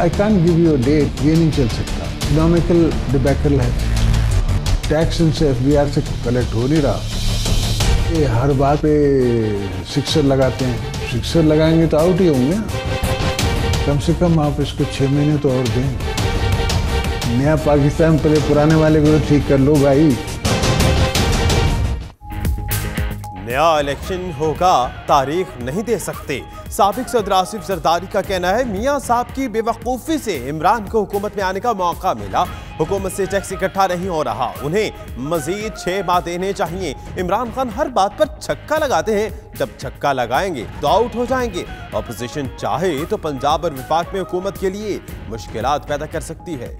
I can't give you a date, ये नहीं चल सकता। इकोनॉमिकल डिबैकल है, टैक्स इनसे एफबीआर से कलेक्ट हो नहीं रहा। ये हर बात पे सिक्सर लगाते हैं, सिक्सर लगाएंगे तो आउट ही होंगे। कम से कम आप इसको 6 महीने तो और दें। नया पाकिस्तान पहले पुराने वाले को तो ठीक कर लो भाई। नया इलेक्शन होगा, तारीख नहीं दे सकते। साबिक सदर आसिफ जरदारी का कहना है मियां साहब की बेवकूफ़ी से इमरान को हुकूमत में आने का मौका मिला। हुकूमत से टैक्स इकट्ठा नहीं हो रहा, उन्हें मजीद 6 माह देने चाहिए। इमरान खान हर बात पर छक्का लगाते हैं, जब छक्का लगाएंगे तो आउट हो जाएंगे। अपोजिशन चाहे तो पंजाब और विफाक में हुकूमत के लिए मुश्किलात पैदा कर सकती है।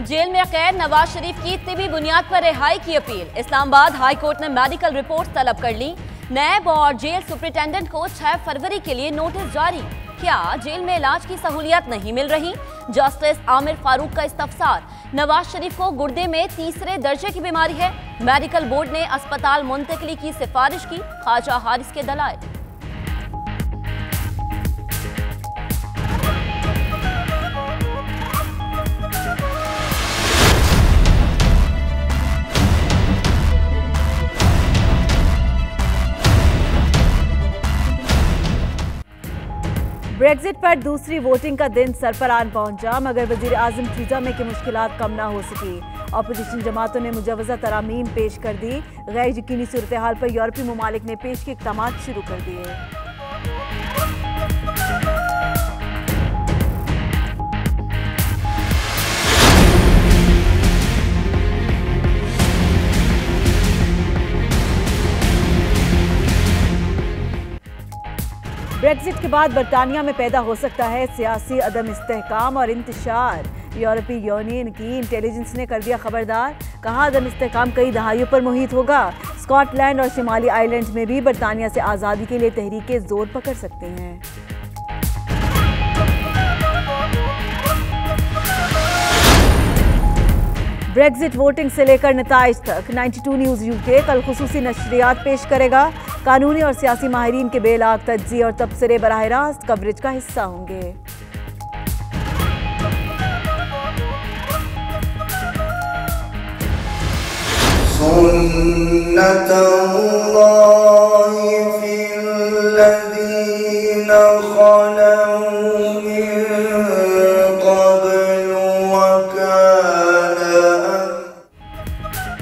जेल में कैद नवाज शरीफ की तिबी बुनियाद पर रिहाई की अपील। इस्लामाबाद हाई कोर्ट ने मेडिकल रिपोर्ट तलब कर ली। नैब और जेल सुपरिटेंडेंट को 6 फरवरी के लिए नोटिस जारी। क्या जेल में इलाज की सहूलियत नहीं मिल रही? जस्टिस आमिर फारूक का इस्तफसार। नवाज शरीफ को गुर्दे में 3रे दर्जे की बीमारी है। मेडिकल बोर्ड ने अस्पताल मुंतकिली की सिफारिश की। ख्वाजा हारिस के दलाइल। ब्रेक्जिट पर दूसरी वोटिंग का दिन सरपरान पहुंचा, मगर वजीर आजम थीजा में की मुश्किलात कम ना हो सकी। अपोजिशन जमातों ने मुजवजा तरामीम पेश कर दी। गैर यकीनी सूरत हाल पर यूरोपीय ममालिक ने पेश के इक़दाम शुरू कर दिए। ब्रेक्जिट के बाद बरतानिया में पैदा हो सकता है सियासी अदम इस्तेहकाम और इंतशार। यूरोपीय यूनियन की इंटेलिजेंस ने कर दिया खबरदार। कहा अदम इस्तेहकाम कई दहाइयों पर मुहित होगा। स्कॉटलैंड और शिमाली आइलैंड में भी बरतानिया से आज़ादी के लिए तहरीकें जोर पकड़ सकती हैं। ब्रेक्जिट वोटिंग से लेकर नताइज तक 92 न्यूज़ यूके कल खुसूसी नशरियात पेश करेगा। कानूनी और सियासी माहिरीन के बेलाग तज्ज़िये और तबसरे बराह रास्त कवरेज का हिस्सा होंगे।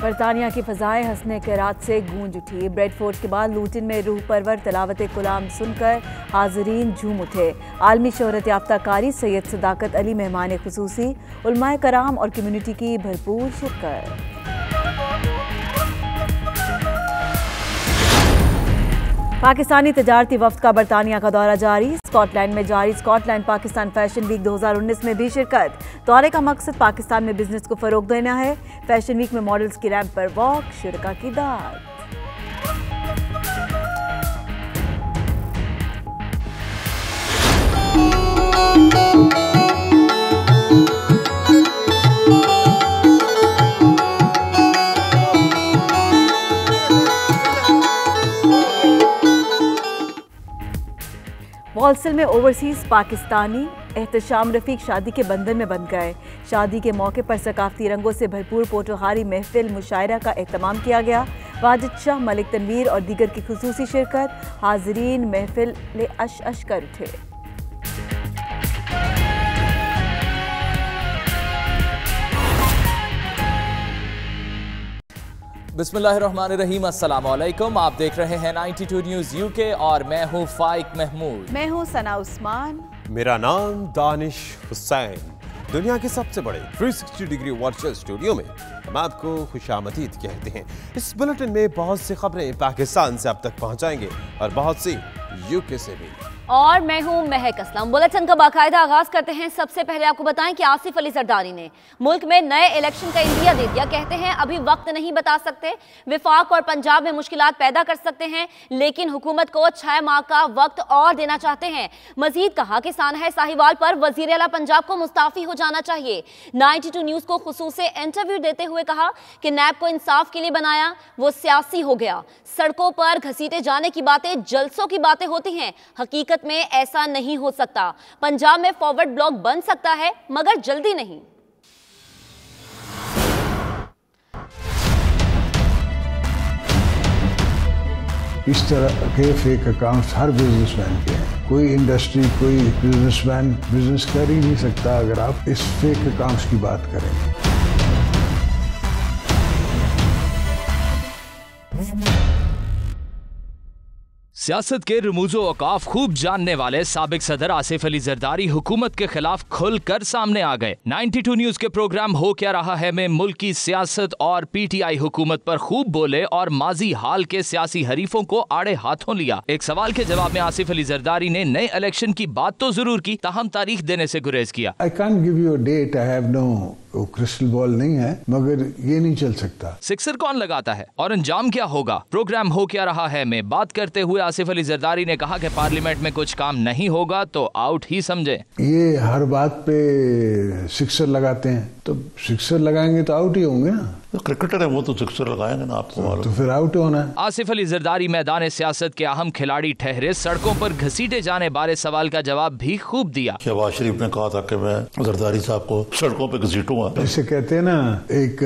बरतानिया की फ़ज़ाएं हंसने के रात से गूंज उठी। ब्रेडफोर्ड के बाद लूटिन में रूह परवर तलावत कुलाम सुनकर हाज़रीन झूम उठे। आलमी शोहरत याफ्ता कारी सैयद सदाकत अली मेहमान खुसूसी, उलमाए कराम और कम्युनिटी की भरपूर शिरकत। पाकिस्तानी तजारती वफ्द का बरतानिया का दौरा जारी। स्कॉटलैंड में जारी स्कॉटलैंड पाकिस्तान फैशन वीक 2019 में भी शिरकत। दौरे का मकसद पाकिस्तान में बिजनेस को फरोग देना है। फैशन वीक में मॉडल्स की रैंप पर वॉक, शुरका की दाद। वॉल्सल में ओवरसीज पाकिस्तानी एहतशाम रफीक शादी के बंधन में बंध गए। शादी के मौके पर सकाफती रंगों से भरपूर पोटोहारी महफिल मुशायरा का एहतमाम किया गया। वाजिद शाह, मलिक तनवीर और दीगर की खुसूसी शिरकत। हाजरीन महफिल ले अश अश कर उठे। बिस्मिल्लाहिर्रहमानिर्रहीम, अस्सलाम वालेकुम। आप देख रहे हैं 92 न्यूज़ यूके और मैं हूं फाइक महमूद। मैं हूं सना उस्मान। मेरा नाम दानिश हुसैन। दुनिया के सबसे बड़े 360 डिग्री वर्चुअल स्टूडियो में हम आपको खुशामदीद कहते हैं। इस बुलेटिन में बहुत सी खबरें पाकिस्तान से अब तक पहुंचाएंगे और बहुत सी यूके से भी। और मैं हूं महक असलम। बुलेटिन का बाकायदा आगाज करते हैं। सबसे पहले आपको बताएं कि आसिफ अली जरदारी ने मुल्क में नए इलेक्शन का इंदिया दे दिया। कहते हैं अभी वक्त नहीं बता सकते, विफाक और पंजाब में मुश्किलात पैदा कर सकते हैं, लेकिन हुकूमत को 6 माह का वक्त और देना चाहते हैं। मजीद कहा कि सानहा साहिवाल पर वजीर आला पंजाब को मुस्ताफी हो जाना चाहिए। 92 न्यूज को खुसूसी इंटरव्यू देते हुए कहा कि नैब को इंसाफ के लिए बनाया, वो सियासी हो गया। सड़कों पर घसीटे जाने की बातें जलसों की बातें होती हैं, हकीकत में ऐसा नहीं हो सकता। पंजाब में फॉरवर्ड ब्लॉक बन सकता है मगर जल्दी नहीं। इस तरह के फेक अकाउंट्स हर बिजनेसमैन के हैं। कोई इंडस्ट्री, कोई बिजनेसमैन बिजनेस कर ही नहीं सकता अगर आप इस फेक अकाउंट्स की बात करें। सियासत के रमूजो औकाफ खूब जानने वाले साबिक सदर आसिफ अली जरदारी हुकूमत के खिलाफ खुलकर सामने आ गए। 92 न्यूज के प्रोग्राम हो क्या रहा है में मुल्क की सियासत और पीटीआई हुकूमत पर खूब बोले और माजी हाल के सियासी हरीफों को आड़े हाथों लिया। एक सवाल के जवाब में आसिफ अली जरदारी ने नए इलेक्शन की बात तो जरूर की, ताहम तारीख देने से गुरेज किया। I can't give you a date, I have no crystal ball नहीं है, मगर ये नहीं चल सकता। सिक्सर कौन लगाता है और अंजाम क्या होगा? प्रोग्राम हो क्या रहा है में बात करते हुए आसिफ अली जरदारी ने कहा कि पार्लियामेंट में कुछ काम नहीं होगा तो आउट ही समझे। ये हर बात पे सिक्सर लगाते हैं, तो सिक्सर लगाएंगे तो आउट ही होंगे ना। तो क्रिकेटर है वो, तो सिक्सर लगाएंगे ना, आपको मालूम। तो फिर आउट होना है। आसिफ अली जरदारी मैदान सियासत के अहम खिलाड़ी ठहरे। सड़कों पर घसीटे जाने बारे सवाल का जवाब भी खूब दिया। शहबाज शरीफ ने कहा था कि मैं जरदारी साहब को सड़कों पे घसीटूंगा। इसे कहते हैं ना, एक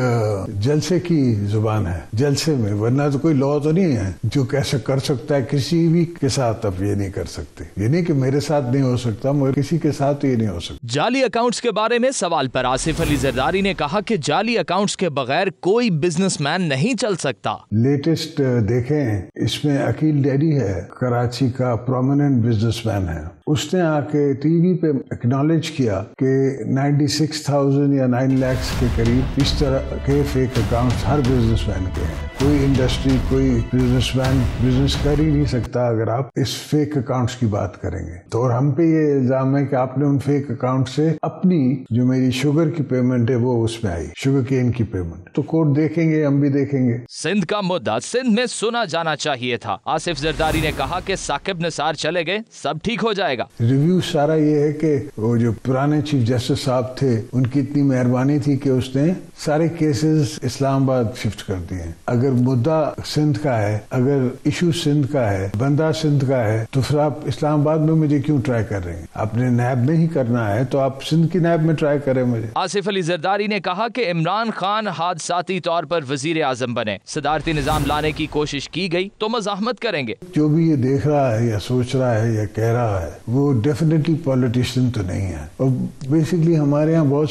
जलसे की जुबान है, जलसे में, वरना तो कोई लॉ तो नहीं है जो कैसे कर सकता है किसी भी के साथ। अब ये नहीं कर सकते, ये नहीं कि मेरे साथ नहीं हो सकता, मगर किसी के साथ ये नहीं हो सकता। जाली अकाउंट्स के बारे में सवाल पर आसिफ अली जरदारी ने कहा कि जाली अकाउंट्स के बगैर कोई बिजनेसमैन नहीं चल सकता। लेटेस्ट देखें, इसमें अकील डैडी है, कराची का प्रोमिनेंट बिजनेसमैन है। उसने आके टीवी पे एक्नॉलेज किया कि 96,000 या 9 लाख के करीब इस तरह के फेक अकाउंट्स हर बिजनेसमैन के हैं। कोई इंडस्ट्री, कोई बिजनेसमैन बिजनेस कर ही नहीं सकता अगर आप इस फेक अकाउंट्स की बात करेंगे। तो और हम पे ये इल्जाम है कि आपने उन फेक अकाउंट से अपनी जो मेरी शुगर की पेमेंट है वो उसमें आई, शुगर केन की पेमेंट। तो कोर्ट देखेंगे, हम भी देखेंगे। सिंध का मुद्दा सिंध में सुना जाना चाहिए था। आसिफ जरदारी ने कहा कि साकिब निसार चले गए, सब ठीक हो जाएगा। रिव्यू सारा ये है कि वो जो पुराने चीफ जस्टिस साहब थे, उनकी इतनी मेहरबानी थी कि उसने सारे केसेस इस्लामाबाद शिफ्ट कर दिए। अगर मुद्दा सिंध का है, अगर इशू सिंध का है, बंदा सिंध का है, तो फिर आप इस्लामाबाद में मुझे क्यों ट्राई कर रहे हैं? आपने नैब में ही करना है तो आप सिंध की नैब में ट्राई करें मुझे। आसिफ अली जरदारी ने कहा कि इमरान खान हादसाती तौर पर वजीर आजम बने, सदारती निजाम लाने की कोशिश की गई तो मज़ाहमत करेंगे। जो भी ये देख रहा है या सोच रहा है या कह रहा है वो डेफिनेटली पॉलिटिशियन तो नहीं है। और बेसिकली हमारे यहाँ बहुत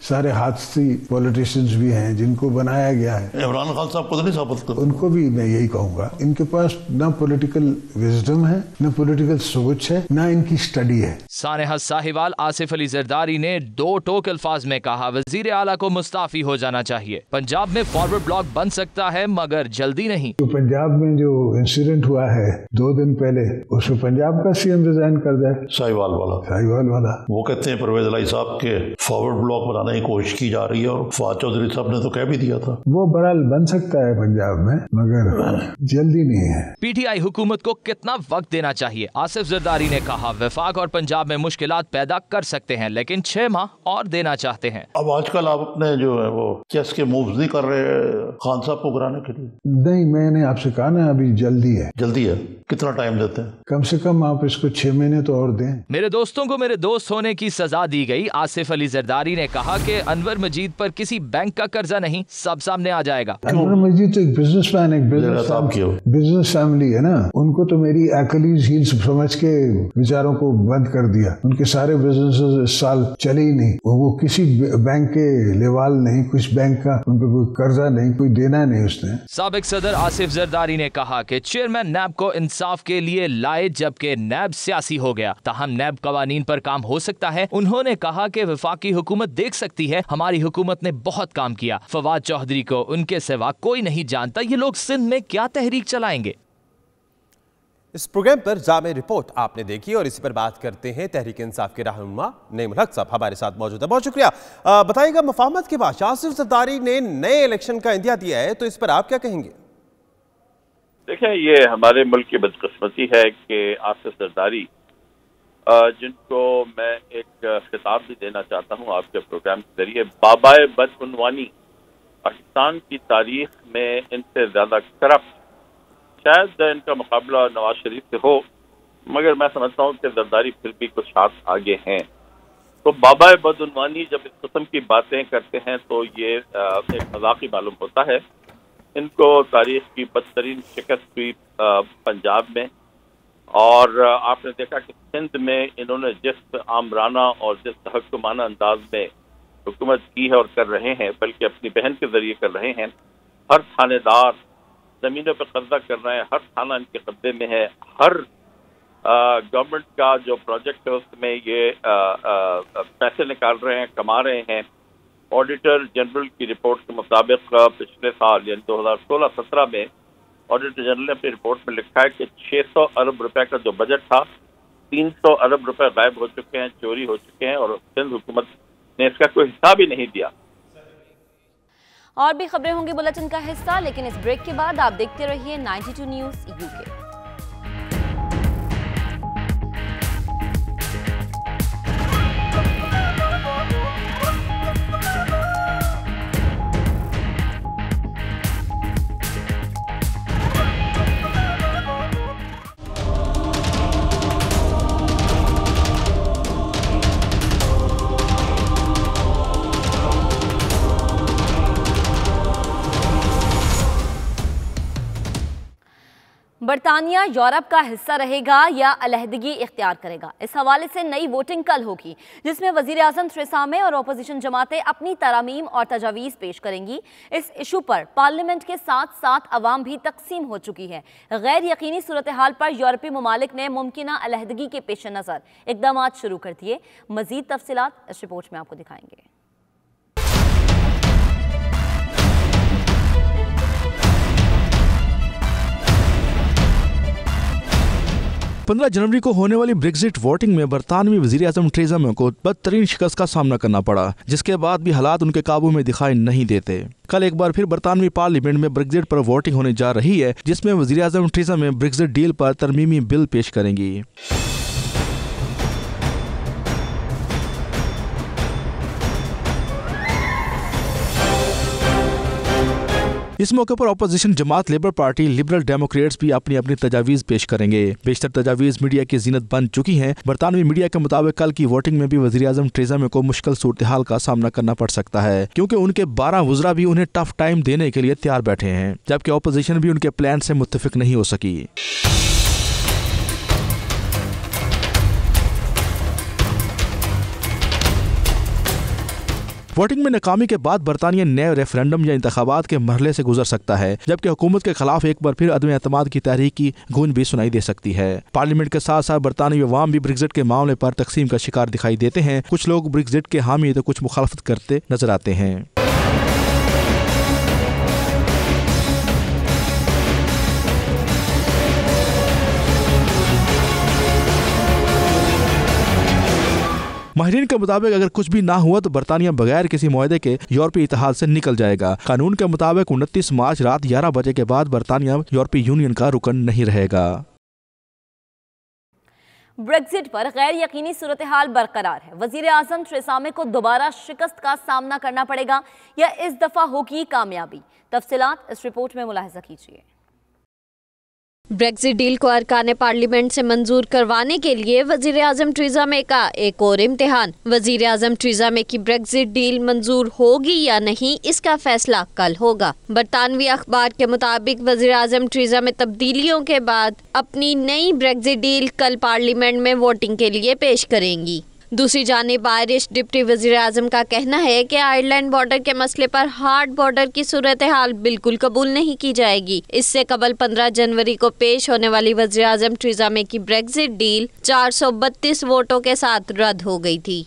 सारे हादसी पॉलिटिशियंस भी हैं जिनको बनाया गया है। इमरान खान साहब को तो नहीं साबित कर, उनको भी मैं यही कहूंगा, इनके पास ना पॉलिटिकल विजडम है, ना पॉलिटिकल सोच है, ना इनकी स्टडी है। सानहा साहिवाल आसिफ अली जरदारी ने 2 टोक अल्फाज में कहा वजीर आला को मुस्ताफी हो जाना चाहिए। पंजाब में फॉरवर्ड ब्लॉक बन सकता है मगर जल्दी नहीं। तो पंजाब में जो इंसिडेंट हुआ है 2 दिन पहले, उसमें पंजाब का सीएम रिजाइन कर जाए। साहिवाल वाला वो कहते हैं परवेज इलाही साहब के फॉरवर्ड ब्लॉक बनाने की कोशिश की जा रही है, और फवाद चौधरी साहब ने तो कह भी दिया था। वो बहरहाल बन सकता है पंजाब में, मगर जल्दी नहीं है। पीटीआई हुकूमत को कितना वक्त देना चाहिए? आसिफ जरदारी ने कहा वफाक और पंजाब में मुश्किलात पैदा कर सकते हैं, लेकिन 6 माह और देना चाहते हैं। अब आजकल आप अपने जो है वो चेस के मूव्स नहीं कर रहे खान साहब को गिराने के लिए? नहीं, मैंने आपसे कहा ना अभी जल्दी है। जल्दी है? कितना टाइम देते हैं? कम से कम आप इसको 6 महीने तो और दें। मेरे दोस्तों को मेरे दोस्त होने की सजा दी गई। आसिफ अली जरदारी ने कहा कि अनवर मजीद पर किसी बैंक का कर्जा नहीं, सब सामने आ जाएगा। अनवर मजीद तो एक बिजनेसमैन, एक बिजनेस फैमिली है ना, उनको तो मेरी एक्लीज हील्स समझ के बेचारों को बंद कर दिया। उनके सारे बिजनेस इस साल चले ही नहीं। वो किसी बैंक के लेवाल नहीं, कुछ बैंक का उन पर कोई कर्जा नहीं, कोई देना नहीं उसने। साबिक सदर आसिफ जरदारी ने कहा कि चेयरमैन नैब को इंसाफ के लिए लाए, जबकि नैब सियासी हो गया। ताहम नैब कवानीन पर काम हो सकता है। उन्होंने कहा कि वफाकी हुकूमत देख सकती है, हमारी हुकूमत ने बहुत काम किया। फवाद चौधरी को उनके सिवा कोई नहीं जानता, ये लोग सिंध में क्या तहरीक चलाएंगे। इस प्रोग्राम पर जामे रिपोर्ट आपने देखी और इसी पर बात करते हैं तहरीक इंसाफ के रहनुमा नईमुल हक साहब हमारे साथ मौजूद है। बहुत शुक्रिया। बताइएगा, मफाहमत के बाद आसिफ जरदारी ने नए इलेक्शन का इंदिया दिया है, तो इस पर आप क्या कहेंगे? देखें, ये हमारे मुल्क की बदकिस्मती है कि आसिफ जरदारी, जिनको मैं एक खिताब भी देना चाहता हूँ आपके प्रोग्राम के जरिए, बाबाए बदउनवानी, पाकिस्तान की तारीख में इनसे ज्यादा करप्ट शायद इनका मुकाबला नवाज शरीफ से हो, मगर मैं समझता हूँ कि जरदारी फिर भी कुछ हाथ आगे हैं। तो बाबाए बदउनवानी जब इस किस्म की बातें करते हैं तो ये एक मजाक ही मालूम होता है। इनको तारीख की बदतरीन शिकस्त हुई पंजाब में, और आपने देखा कि सिंध में इन्होंने जिस आमराना और जिस तहक्कुमाना अंदाज में हुकूमत की है और कर रहे हैं, बल्कि अपनी बहन के जरिए कर रहे हैं। हर थानेदार जमीनों पर कब्जा कर रहे हैं, हर थाना इनके कब्जे में है, हर गवर्नमेंट का जो प्रोजेक्ट है उसमें ये पैसे निकाल रहे हैं, कमा रहे हैं। ऑडिटर जनरल की रिपोर्ट के मुताबिक पिछले साल यानी 2016-17 में ऑडिटर जनरल ने अपनी रिपोर्ट में लिखा है कि 600 अरब रुपए का जो बजट था, 300 अरब रुपए गायब हो चुके हैं, चोरी हो चुके हैं, और सिंध हुकूमत ने इसका कोई हिसाब ही नहीं दिया। और भी खबरें होंगी बुलेटिन का हिस्सा, लेकिन इस ब्रेक के बाद आप देखते रहिए 92 न्यूज़ यूके। बरतानिया यूरोप का हिस्सा रहेगा या अलहदगी इख्तियार करेगा, इस हवाले से नई वोटिंग कल होगी, जिसमें वजीर आजम थेरेसा मे और अपोजिशन जमातें अपनी तरामीम और तजावीज़ पेश करेंगी। इस इशू पर पार्लियामेंट के साथ साथ अवाम भी तकसीम हो चुकी है। गैर यकीनी सूरत हाल पर यूरोपीय ममालिक ने मुमकिना अलहदगी के पेश नज़र इकदाम शुरू कर दिए। मजीद तफसीलात इस रिपोर्ट में आपको दिखाएंगे। 15 जनवरी को होने वाली ब्रेक्जिट वोटिंग में बरतानवी वजीर आजम थेरेसा मे को बदतरीन शिकस्त का सामना करना पड़ा, जिसके बाद भी हालात उनके काबू में दिखाई नहीं देते। कल एक बार फिर बरतानवी पार्लियामेंट में ब्रेक्जिट पर वोटिंग होने जा रही है, जिसमें वजीर आजम थेरेसा मे ब्रेक्जिट डील पर तरमीमी बिल पेश करेंगी। इस मौके पर अपोजिशन जमात लेबर पार्टी, लिबरल डेमोक्रेट्स भी अपनी अपनी तजावीज़ पेश करेंगे। बेशतर तजावीज़ मीडिया की जीनत बन चुकी हैं। बरतानवी मीडिया के मुताबिक कल की वोटिंग में भी वज़ीर आज़म थेरेसा मे को मुश्किल सूरत हाल का सामना करना पड़ सकता है, क्योंकि उनके 12 वज़रा भी उन्हें टफ टाइम देने के लिए तैयार बैठे हैं, जबकि अपोजिशन भी उनके प्लान से मुत्तफिक नहीं हो सकी। वोटिंग में नाकामी के बाद बरतानिया नए रेफरेंडम या इंतखाबात के मरहले से गुजर सकता है, जबकि हुकूमत के खिलाफ एक बार फिर अदम एतमाद की तहरीक की गूंज भी सुनाई दे सकती है। पार्लियामेंट के साथ साथ बरतानवी अवाम भी ब्रेक्जिट के मामले पर तकसीम का शिकार दिखाई देते हैं। कुछ लोग ब्रेक्जिट के हामी तो कुछ मुखालफत करते नजर आते हैं। माहिरीन के मुताबिक अगर कुछ भी ना हुआ तो बरतानिया बगैर किसी मुआहदे के यूरोपीय इत्तेहाद से निकल जाएगा। कानून के मुताबिक 29 मार्च रात 11 बजे के बाद बरतानिया यूरोपीय यूनियन का रुकन नहीं रहेगा। ब्रेक्जिट पर गैर यकीनी सूरत हाल बरकरार है। वजीर आजम थेरेसा मे को दोबारा शिकस्त का सामना करना पड़ेगा या इस दफा होगी कामयाबी? तफसीलात इस रिपोर्ट में मुलाहिजा कीजिए। ब्रेक्जिट डील को अरकान पार्लियामेंट से मंजूर करवाने के लिए वजीर आजम थेरेसा मे का एक और इम्तिहान। वजीर आजम थेरेसा मे की ब्रेक्जिट डील मंजूर होगी या नहीं, इसका फैसला कल होगा। बरतानवी अखबार के मुताबिक वजीर आजम थेरेसा मे तब्दीलियों के बाद अपनी नई ब्रेक्जिट डील कल पार्लियामेंट में वोटिंग के लिए पेश करेंगी। दूसरी जानिब आयरिश डिप्टी वजीर आजम का कहना है कि आयरलैंड बॉर्डर के मसले पर हार्ड बॉर्डर की सूरत हाल बिल्कुल कबूल नहीं की जाएगी। इससे कबल 15 जनवरी को पेश होने वाली वजीर आजम थेरेसा मे की ब्रेक्जिट डील 432 वोटों के साथ रद्द हो गई थी।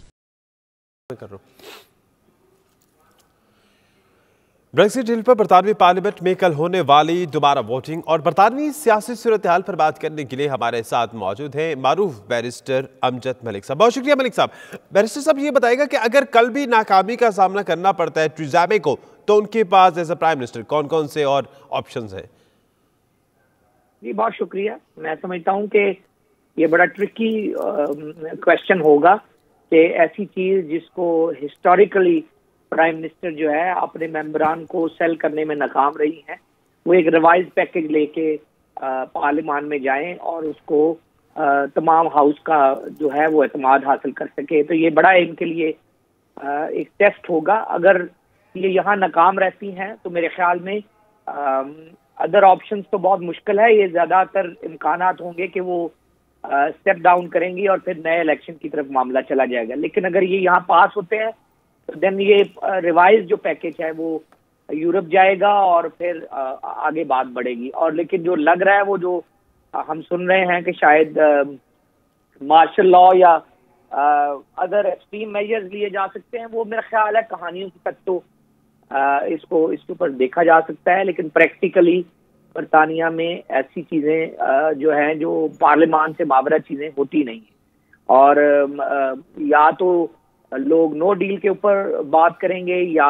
ब्रेक्सिट डील पर बरतानवी पार्लियामेंट में कल होने वाली दोबारा वोटिंग और बरतानवी सियासी सूरत हाल पर बात करने के लिए हमारे साथ मौजूद हैं मारूफ बैरिस्टर अमजद मलिक साहब। बहुत शुक्रिया मलिक साहब। बैरिस्टर साहब, ये बताएगा कि अगर कल भी नाकामी का सामना करना पड़ता है टेरेसा मे को, तो उनके पास एज अ प्राइम मिनिस्टर कौन कौन से और ऑप्शंस हैं? जी बहुत शुक्रिया। मैं समझता हूँ कि ये बड़ा ट्रिकी क्वेश्चन होगा कि ऐसी चीज जिसको हिस्टोरिकली प्राइम मिनिस्टर जो है अपने मेंबरान को सेल करने में नाकाम रही है, वो एक रिवाइज पैकेज लेके पार्लियामान में जाएं और उसको तमाम हाउस का जो है वो एतमाद हासिल कर सके। तो ये बड़ा इनके लिए एक टेस्ट होगा। अगर ये यहाँ नाकाम रहती हैं तो मेरे ख्याल में अदर ऑप्शंस तो बहुत मुश्किल है। ये ज्यादातर इम्कानात होंगे कि वो स्टेप डाउन करेंगी और फिर नए इलेक्शन की तरफ मामला चला जाएगा। लेकिन अगर ये यहाँ पास होते हैं तो देन ये रिवाइज जो पैकेज है वो यूरोप जाएगा और फिर आगे बात बढ़ेगी। और लेकिन जो लग रहा है वो जो हम सुन रहे हैं कि शायद मार्शल लॉ या अदर एक्सट्रीम मेजर्स लिए जा सकते हैं, वो मेरा ख्याल है कहानियों की तक तो इसके ऊपर देखा जा सकता है। लेकिन प्रैक्टिकली बरतानिया में ऐसी चीजें जो हैं जो पार्लियामान से मावरा चीजें होती नहीं है। और या तो लोग नो डील के ऊपर बात करेंगे या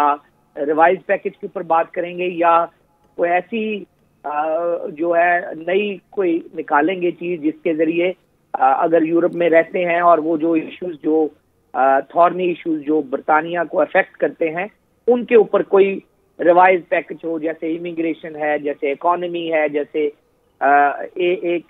रिवाइज पैकेज के ऊपर बात करेंगे या कोई ऐसी जो है नई कोई निकालेंगे चीज जिसके जरिए अगर यूरोप में रहते हैं और वो जो इश्यूज जो थॉर्नी इश्यूज जो बरतानिया को अफेक्ट करते हैं उनके ऊपर कोई रिवाइज पैकेज हो, जैसे इमिग्रेशन है, जैसे इकोनॉमी है, जैसे एक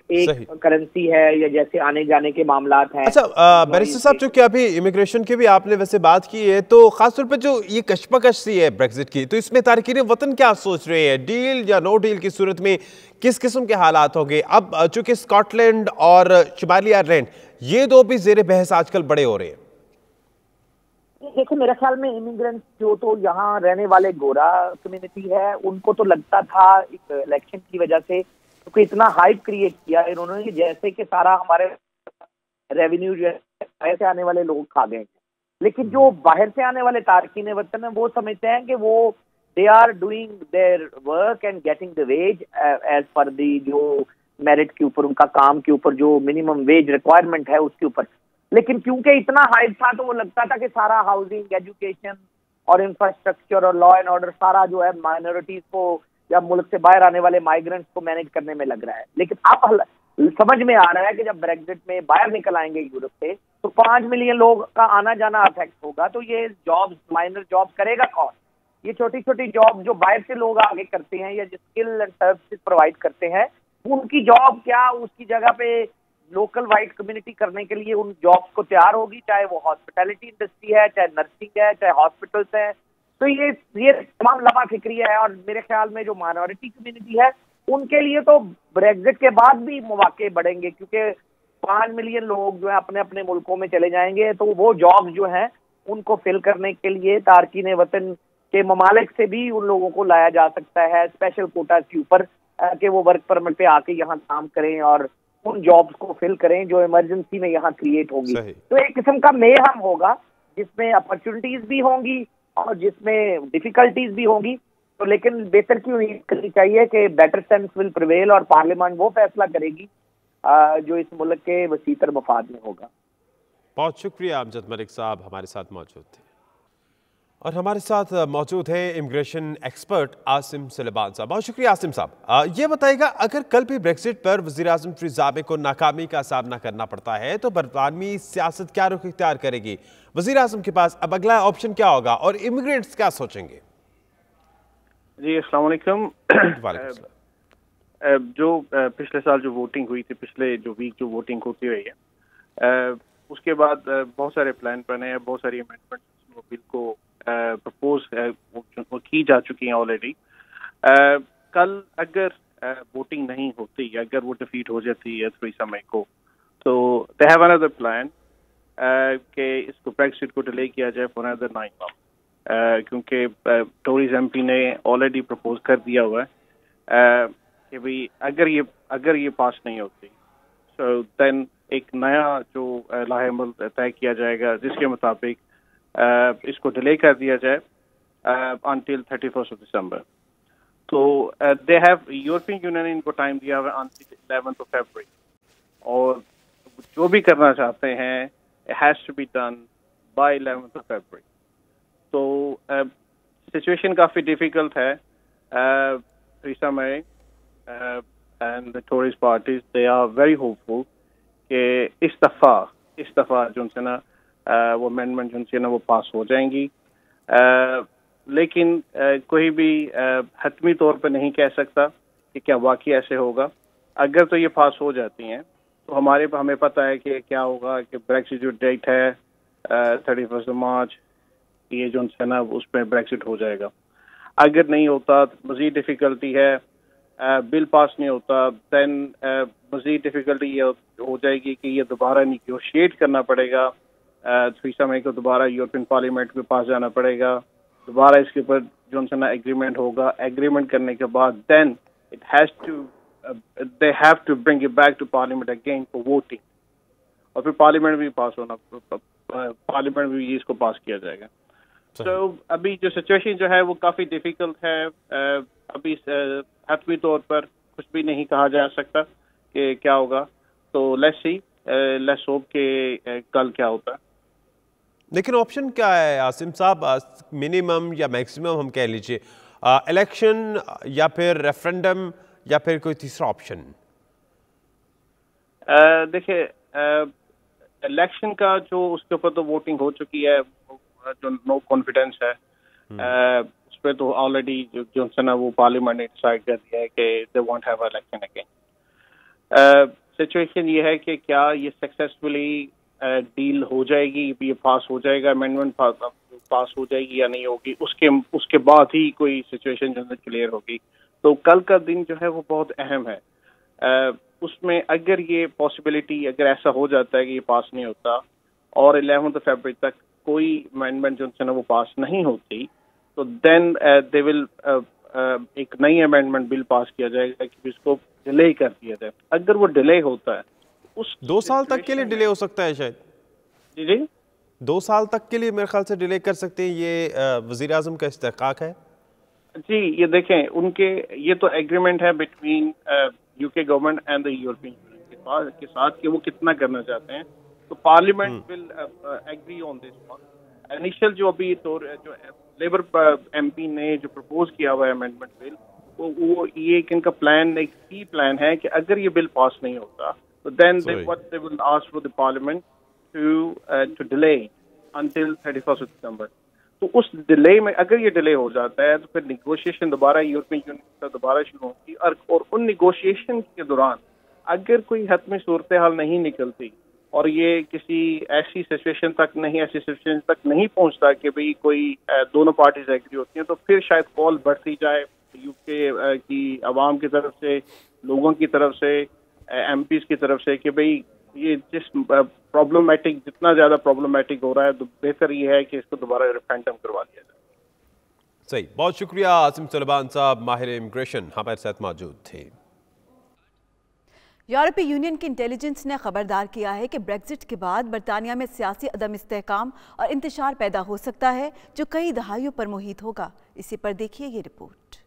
करेंसी है, या जैसे आने जाने के मामलात हैं। अच्छा बैरिस्टर साहब, जो कि अभी इमिग्रेशन की भी आपने वैसे बात की है, तो खासतौर पर जो ये कशमकश सी है ब्रेक्जिट की, तो इसमें तारकीन वतन क्या सोच रहे हैं? डील या नो डील की सूरत में किस किस्म के हालात होंगे? अब चूंकि स्कॉटलैंड और शुमाली आयरलैंड ये दो भी जेर बहस आजकल बड़े हो रहे हैं। देखो मेरे ख्याल में इमिग्रेंट्स जो तो यहाँ रहने वाले गोरा कम्युनिटी है, उनको तो लगता था इलेक्शन की वजह से क्योंकि इतना हाइप क्रिएट किया इन्होंने जैसे कि सारा हमारे रेवेन्यू जो है से आने वाले लोग खा गए। लेकिन जो बाहर से आने वाले तारकीन वतन है वो समझते हैं कि वो they are doing their work and getting the wage as per the जो मेरिट के ऊपर, उनका काम के ऊपर जो मिनिमम वेज रिक्वायरमेंट है उसके ऊपर। लेकिन क्योंकि इतना हाइप था तो वो लगता था कि सारा हाउसिंग, एजुकेशन और इंफ्रास्ट्रक्चर और लॉ एंड ऑर्डर सारा जो है माइनॉरिटीज को या मुल्क से बाहर आने वाले माइग्रेंट्स को मैनेज करने में लग रहा है। लेकिन अब समझ में आ रहा है कि जब ब्रेक्जिट में बाहर निकल आएंगे यूरोप से तो 5 मिलियन लोग का आना जाना अफेक्ट होगा। तो ये जॉब्स, माइनर जॉब्स करेगा कौन? ये छोटी छोटी जॉब जो बाहर से लोग आगे करते हैं या जो स्किल एंड सर्विसेज प्रोवाइड करते हैं, उनकी जॉब क्या उसकी जगह पे लोकल वाइट कम्युनिटी करने के लिए उन जॉब्स को तैयार होगी, चाहे वो हॉस्पिटैलिटी इंडस्ट्री है, चाहे नर्सिंग है, चाहे हॉस्पिटल्स है। तो ये तमाम लम्हा फिक्रिया है। और मेरे ख्याल में जो माइनॉरिटी कम्युनिटी है उनके लिए तो ब्रेक्जिट के बाद भी मौके बढ़ेंगे, क्योंकि 5 मिलियन लोग जो है अपने अपने मुल्कों में चले जाएंगे। तो वो जॉब्स जो हैं उनको फिल करने के लिए तारकीन वतन के ममालिक से भी उन लोगों को लाया जा सकता है स्पेशल कोटा के ऊपर कि वो वर्क परमिट पे आके यहाँ काम करें और उन जॉब्स को फिल करें जो इमरजेंसी में यहाँ क्रिएट होगी। तो एक किस्म का मेहम होगा जिसमें अपॉर्चुनिटीज भी होंगी और जिसमें डिफिकल्टीज भी होंगी। तो लेकिन बेहतर की उम्मीद करनी चाहिए कि बेटर सेंस विल प्रिवेल और पार्लियामेंट वो फैसला करेगी जो इस मुल्क के वसीतर मफाद में होगा। बहुत शुक्रिया अमजद मलिक साहब हमारे साथ मौजूद थे। और हमारे साथ मौजूद है इमिग्रेशन एक्सपर्ट आसिम सलेमान साहब। बहुत शुक्रिया आसिम साहब। ये बताइएगा, अगर कल भी ब्रेक्जिट पर वज़ीर-ए-आज़म टेरेसा मे को नाकामी का सामना करना पड़ता है तो बरतानवी सियासत क्या रुख इख्तियार करेगी? वज़ीर-ए-आज़म के पास अब अगला ऑप्शन क्या होगा और इमिग्रेंट्स क्या सोचेंगे? जी अस्सलाम वालेकुम। जो पिछले साल जो वोटिंग हुई थी, पिछले जो वीक जो वोटिंग होती हुई है, उसके बाद बहुत सारे प्लान बने हैं, बहुत सारी अमेंडमेंट बिल को प्रपोज की जा चुकी हैं ऑलरेडी। कल अगर वोटिंग नहीं होती, अगर वो डिफीट हो जाती है टेरेसा मे को, तो दे हैव अनदर प्लान कि इसको ब्रेक्जिट को डिले किया जाए फॉर अनदर 9 मंथ, क्योंकि टोरीज एमपी ने ऑलरेडी प्रपोज कर दिया हुआ है कि भाई अगर ये पास नहीं होती सो देन एक नया जो लाहेमल तय किया जाएगा जिसके मुताबिक इसको डिले कर दिया जाए until 31st of December. तो they have यूरोपियन यूनियन ने इनको टाइम दिया हुआ until 11th of February, और जो भी करना चाहते हैं it has to be done by 11th of February. तो सिचुएशन काफ़ी डिफिकल्ट है. Theresa May and the Tories parties, they are very hopeful कि इस दफ़ा जो है ना वो अमेंडमेंट जो है ना वो पास हो जाएंगी. लेकिन कोई भी हतमी तौर पर नहीं कह सकता कि क्या वाकई ऐसे होगा. अगर तो ये पास हो जाती हैं तो हमें पता है कि क्या होगा कि ब्रेक्सिट जो डेट है 31 मार्च, ये जो है ना उसमें ब्रेक्सिट हो जाएगा. अगर नहीं होता तो मज़ीद डिफ़िकल्टी है. बिल पास नहीं होता दैन मज़ीद डिफ़िकल्टी ये हो जाएगी कि ये दोबारा निगोशिएट करना पड़ेगा. थेरेसा मे को दोबारा यूरोपियन पार्लियामेंट के पास जाना पड़ेगा, दोबारा इसके ऊपर जो है ना एग्रीमेंट होगा. एग्रीमेंट करने के बाद then they have to bring it back to parliament again for voting, और फिर पार्लियामेंट भी पास होना, पार्लियामेंट भी इसको पास किया जाएगा. तो अभी जो सिचुएशन जो है वो काफ़ी डिफ़िकल्ट है. अभी हतमी तौर पर कुछ भी नहीं कहा जा सकता कि क्या होगा. तो लेट्स होप कि कल क्या होता है. लेकिन ऑप्शन क्या है आसिम साहब, मिनिमम या मैक्सिमम हम कह लीजिए, इलेक्शन या फिर रेफरेंडम या फिर कोई तीसरा ऑप्शन? देखिए इलेक्शन का जो उसके ऊपर तो वोटिंग हो चुकी है, जो नो कॉन्फिडेंस है उस पर तो ऑलरेडी जो है ना वो पार्लियामेंट ने डिसाइड कर दिया है कि they want have election again. Situation ये है कि क्या ये सक्सेसफुली डील हो जाएगी, ये पास हो जाएगा, अमेंडमेंट पास हो जाएगी या नहीं होगी, उसके बाद ही कोई सिचुएशन जो है क्लियर होगी. तो कल का दिन जो है वो बहुत अहम है. उसमें अगर ये पॉसिबिलिटी, अगर ऐसा हो जाता है कि ये पास नहीं होता और 11 फरवरी तक कोई अमेंडमेंट जो है ना वो पास नहीं होती, तो देन दे विल एक नई अमेंडमेंट बिल पास किया जाएगा कि इसको डिले कर दिया जाए. अगर वो डिले होता है उस 2 साल तक के लिए डिले हो सकता है शायद. जी 2 साल तक के लिए मेरे ख्याल से डिले कर सकते हैं. ये वज़ीर आज़म का इस्तेहक़ाक़ है जी. ये देखें उनके, ये तो एग्रीमेंट है between UK government and the European Union के साथ कि वो कितना करना चाहते हैं. तो parliament will agree on this one. Initial जो अभी तो जो लेबर एमपी ने जो प्रपोज किया हुआ है अमेंडमेंट बिल, वो ये एक इनका प्लान, एक की प्लान है कि अगर ये बिल पास नहीं होता तो then they will ask for the parliament to delay until 31 December. तो उस डिले में अगर ये डिले हो जाता है तो फिर निगोशिएशन दोबारा यूरोपियन यूनियन के साथ दोबारा शुरू होगी. और उन निगोशिएशन के दौरान अगर कोई हतमी सूरत हाल नहीं निकलती और ये किसी ऐसी सिचुएशन तक नहीं पहुंचता कि भाई कोई दोनों पार्टीज एग्री होती हैं, तो फिर शायद कॉल बढ़ती जाए यूके की आवाम की तरफ से, लोगों की तरफ से, एमपीज की तरफ से कि भाई ये जितना ज़्यादा प्रॉब्लमेटिक हो रहा है तो बेहतर ये है कि इसको दोबारा रेफरेंडम करवा दिया जाए. सही, बहुत शुक्रिया आसिम सुलेमान साहब, माहिर इमिग्रेशन हमारे साथ मौजूद थे. यूरोपीय यूनियन की इंटेलिजेंस ने खबरदार किया है कि ब्रेक्जिट के बाद बरतानिया में सियासी अदम इस्तेहकाम और इंतशार पैदा हो सकता है जो कई दहाइयों पर मुहित होगा. इसी पर देखिए ये रिपोर्ट.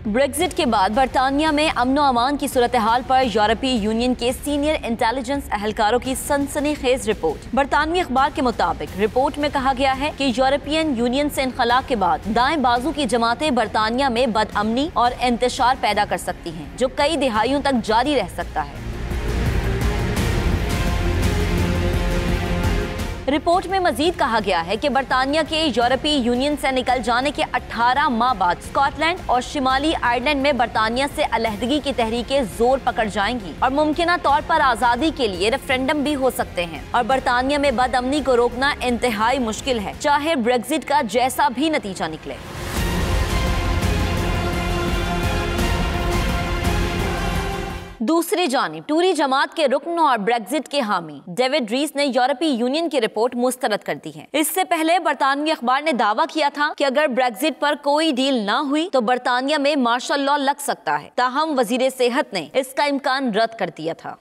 ब्रेक्जिट के बाद बरतानिया में अमनो अमान की सूरत हाल पर यूरोपीय यूनियन के सीनियर इंटेलिजेंस अहलकारों की सनसनीखेज रिपोर्ट. बरतानवी अखबार के मुताबिक रिपोर्ट में कहा गया है कि यूरोपियन यूनियन से इनखला के बाद दाएं बाजू की जमातें बरतानिया में बदअमनी और इंतशार पैदा कर सकती हैं जो कई दिहाइयों तक जारी रह सकता है. रिपोर्ट में मजीद कहा गया है कि बरतानिया के यूरोपीय यूनियन से निकल जाने के 18 माह बाद स्कॉटलैंड और शिमाली आयरलैंड में बरतानिया से अलहदगी की तहरीकें जोर पकड़ जाएंगी और मुमकिना तौर पर आज़ादी के लिए रेफरेंडम भी हो सकते हैं. और बरतानिया में बदअमनी को रोकना इंतहाई मुश्किल है, चाहे ब्रेक्जिट का जैसा भी नतीजा निकले. दूसरी जानिब टूरी जमात के रुकन और ब्रेक्जिट के हामी डेविड रीस ने यूरोपीय यूनियन की रिपोर्ट मुस्तरद कर दी है. इससे पहले बरतानवी अखबार ने दावा किया था कि अगर ब्रेक्जिट पर कोई डील ना हुई तो बरतानिया में मार्शल लॉ लग सकता है. ताहम वजीर सेहत ने इसका इम्कान रद्द कर दिया था.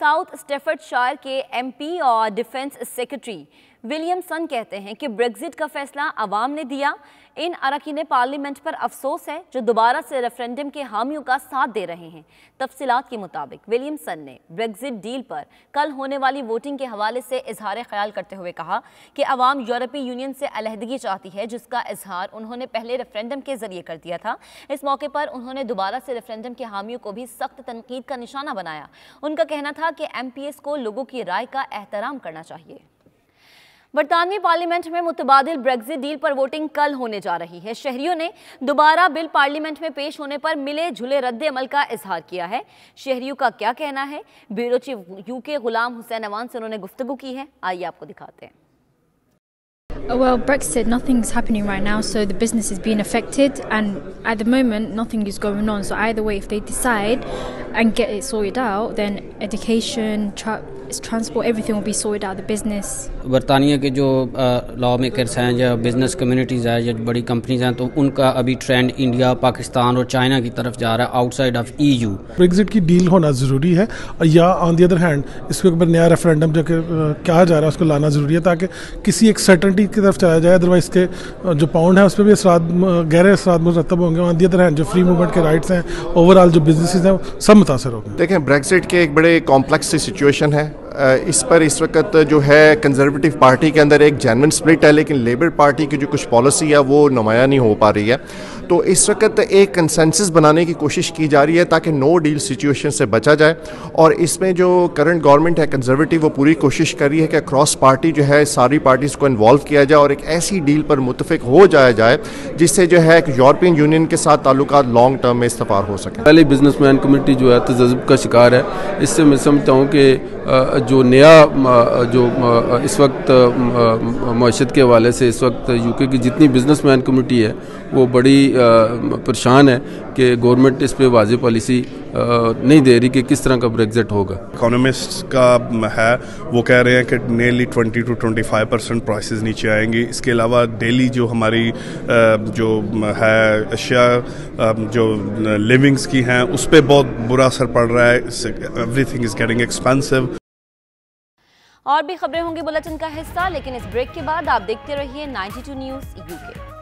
साउथ स्टेफर्डशायर के एमपी और डिफेंस सेक्रेटरी विलियमसन कहते हैं कि ब्रेक्जिट का फैसला अवाम ने दिया। इन अरकान पार्लियामेंट पर अफसोस है जो दोबारा से रेफरेंडम के हामियों का साथ दे रहे हैं। तफसीलात के मुताबिक विलियमसन ने ब्रेक्जिट डील पर कल होने वाली वोटिंग के हवाले से इजहार ख्याल करते हुए कहा कि अवाम यूरोपीय यूनियन से अलहदगी चाहती है, जिसका इजहार उन्होंने पहले रेफरेंडम के जरिए कर दिया था। इस मौके पर उन्होंने दोबारा से रेफरेंडम के हामियों को भी सख्त तनकीद का निशाना बनाया। उनका कहना था कि MPs को लोगों की राय का एहतराम करना चाहिए। बरतानवी पार्लियामेंट में मुतबादिल ब्रेक्जिट डील पर वोटिंग कल होने जा रही है। शहरियों ने दोबारा बिल पार्लियामेंट में पेश होने पर मिले जुले रद्द अमल का इजहार किया है। शहरियों का क्या कहना है, bureau chief UK Ghulam Hussain Awan से उन्होंने गुफ्तगू की है। आइए आपको दिखाते हैं। Well, Brexit, nothing's happening right now, so the business is being affected, and at the moment, nothing is going on. So either way, if they decide and get it sorted out, then education, transport, everything will be sorted out. The business. बरतानिया के जो law makers हैं या business communities हैं या बड़ी companies हैं, तो उनका अभी ट्रेंड इंडिया, पाकिस्तान और चाइना की तरफ जा रहा है, आउटसाइड ऑफ EU। ब्रेक्जिट की डील होना ज़रूरी है, या ऑन दी अदर हैंड इसके ऊपर नया रेफरेंडम जो कहा जा रहा है उसको लाना ज़रूरी है, ताकि किसी एक सर्टेनिटी की तरफ चला जाए। अदरवाइज के जो पाउंड है उस पर भी गहरे असरात मुरतब होंगे। ऑन दी अदर हैंड जो फ्री मूवमेंट के राइट्स हैं, ओवरऑल जो बिजनेसेस हैं, सब मुतासर होंगे। देखें, ब्रेक्जिट के एक बड़े कॉम्प्लेक्स सी सिचुएशन है। इस पर इस वक्त जो है कंजर्वेटिव पार्टी के अंदर एक जेन्युइन स्प्लिट है, लेकिन लेबर पार्टी की जो कुछ पॉलिसी है वो नुमाया नहीं हो पा रही है। तो इस वक्त एक कंसेंसस बनाने की कोशिश की जा रही है ताकि नो डील सिचुएशन से बचा जाए। और इसमें जो करंट गवर्नमेंट है कंजर्वेटिव, वो पूरी कोशिश कर रही है कि क्रॉस पार्टी जो है सारी पार्टीज़ को इन्वॉल्व किया जाए और एक ऐसी डील पर मुत्तफिक हो जाए जिससे जो है यूरोपियन यूनियन के साथ ताल्लुकात लॉन्ग टर्म में इस्तफार हो सके। पहले बिजनेसमैन कम्युनिटी जो है तजज़्ज़ुब का शिकार है। इससे मैं समझता हूँ कि जो नया जो इस वक्त मईशत के हवाले से इस वक्त UK की जितनी बिजनेसमैन कम्युनिटी है वो बड़ी परेशान है कि गवर्नमेंट इस पे वाज़ेह पॉलिसी नहीं दे रही कि किस तरह का ब्रेक्जिट होगा। इकोनॉमिस्ट का है, वो कह रहे हैं कि नियरली 20 to 25% प्राइसेस नीचे आएंगी। इसके अलावा डेली जो हमारी जो है अशिया जो लिविंग्स की हैं उस पर बहुत बुरा असर पड़ रहा है। Everything is getting expensive. और भी खबरें होंगी बुलेटिन का हिस्सा, लेकिन इस ब्रेक के बाद आप देखते रहिए 92 न्यूज़ UK।